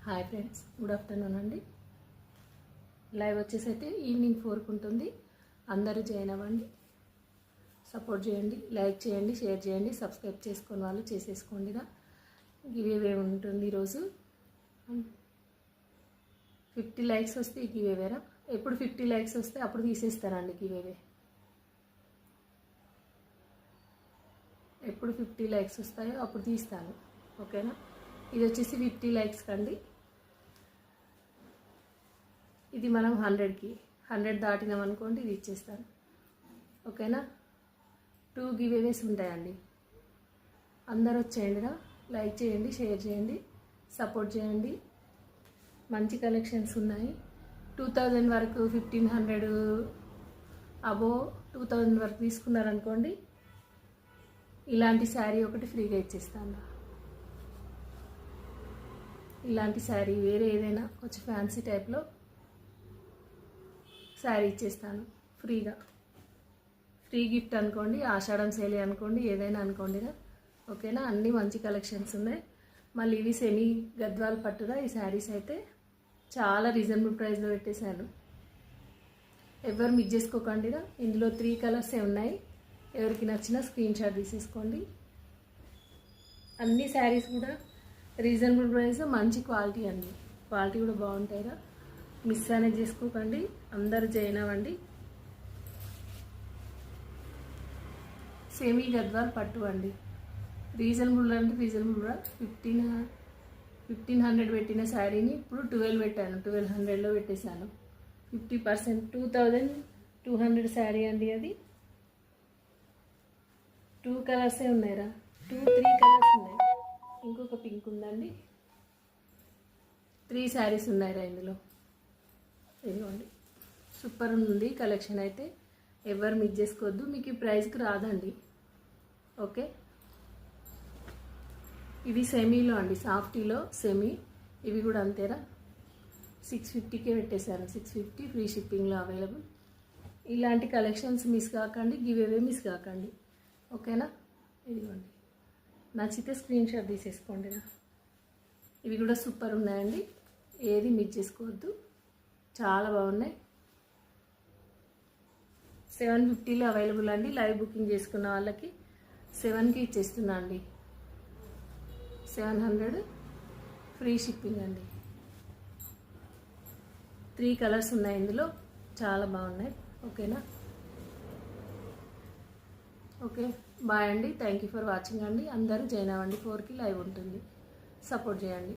Hi friends, good afternoon అండి. Live వచ్చేసి అయితే ఈవినింగ్ 4కి ఉంటుంది. అందరూ జాయిన్ అవ్వండి, సపోర్ట్ చేయండి, లైక్ చేయండి, షేర్ చేయండి, సబ్స్క్రైబ్ చేసుకొని వాళ్ళు చేసేసుకోండిగా. గివేవే ఉంటుంది ఈరోజు. 50 లైక్స్ వస్తే ఈ గివేవేరా. ఎప్పుడు 50 లైక్స్ వస్తే అప్పుడు తీసేస్తారండి గివేవే. ఎప్పుడు 50 లైక్స్ వస్తాయో అప్పుడు తీస్తాను, ఓకేనా. ఇది వచ్చేసి 50 లైక్స్ కండి. ఇది మనం 100 దాటినాం అనుకోండి, ఇది ఇచ్చేస్తాను, ఓకేనా. 2 గివేవేస్ ఉంటాయండి. అందరూ వచ్చేయండిరా. లైక్ చేయండి, షేర్ చేయండి, సపోర్ట్ చేయండి. మంచి కలెక్షన్స్ ఉన్నాయి. 2000 వరకు, 1500 అబో 2000 వరకు తీసుకున్నారనుకోండి, ఇలాంటి శారీ ఒకటి ఫ్రీగా ఇచ్చేస్తాను. ఇలాంటి శారీ వేరే ఏదైనా కొంచెం ఫ్యాన్సీ టైప్లో శారీ ఇచ్చేస్తాను ఫ్రీగా. ఫ్రీ గిఫ్ట్ అనుకోండి, ఆషాఢం సేల్ అనుకోండి, ఏదైనా అనుకోండిగా, ఓకేనా. అన్నీ మంచి కలెక్షన్స్ ఉన్నాయి. మళ్ళీ ఇవి సెమీ గద్వాల్ పట్టుగా ఈ శారీస్ అయితే చాలా రీజనబుల్ ప్రైస్లో పెట్టేశాను. ఎవరు మిస్ చేసుకోకండిగా. ఇందులో 3 కలర్సే ఉన్నాయి. ఎవరికి నచ్చినా స్క్రీన్ షాట్ తీసేసుకోండి. అన్ని శారీస్ కూడా రీజనబుల్ ప్రైస్, మంచి క్వాలిటీ అండి. క్వాలిటీ కూడా బాగుంటాయిరా. మిస్ అనేది చేసుకోకండి. అందరూ జాయిన్ అవ్వండి. సెమీ గద్వాల్ పట్టు అండి. రీజనబుల్ అంటే రీజనబుల్. 1500 పెట్టిన శారీని ఇప్పుడు 12 పెట్టాను. 1200లో పెట్టేశాను. 50%, 2200 శారీ అండి. అది 2 కలర్సే ఉన్నాయిరా. 3 కలర్స్ ఉన్నాయి. ఇంకొక పింక్ ఉందండి. 3 శారీస్ ఉన్నాయిరా ఇందులో. ఇదిగోండి, సూపర్ ఉంది కలెక్షన్ అయితే. ఎవరు మిస్ చేసుకోవద్దు. మీకు ఈ ప్రైస్కి రాదండి, ఓకే. ఇది సెమీలో అండి, సాఫ్టీలో సెమీ. ఇవి కూడా అంతేరా. 650కే పెట్టేశాను. 650 ఫ్రీ షిప్పింగ్లో అవైలబుల్. ఇలాంటి కలెక్షన్స్ మిస్ కాకండి, గివ్ అవే మిస్ కాకండి, ఓకేనా. ఇదిగోండి, నచ్చితే స్క్రీన్ షాట్ తీసేసుకోండి. ఇవి కూడా సూపర్ ఉన్నాయండి. ఏది మిస్ చేసుకోవద్దు, చాలా బాగున్నాయి. 750లో అవైలబుల్ అండి. లైవ్ బుకింగ్ చేసుకున్న వాళ్ళకి 7కి ఇచ్చేస్తున్నా అండి. 700 ఫ్రీ షిప్పింగ్ అండి. 3 కలర్స్ ఉన్నాయి ఇందులో, చాలా బాగున్నాయి, ఓకేనా. ఓకే, బాయ్ అండి. థ్యాంక్ యూ ఫర్ వాచింగ్ అండి. అందరూ జాయిన్ అవ్వండి. 4కి లైవ్ ఉంటుంది. సపోర్ట్ చేయండి.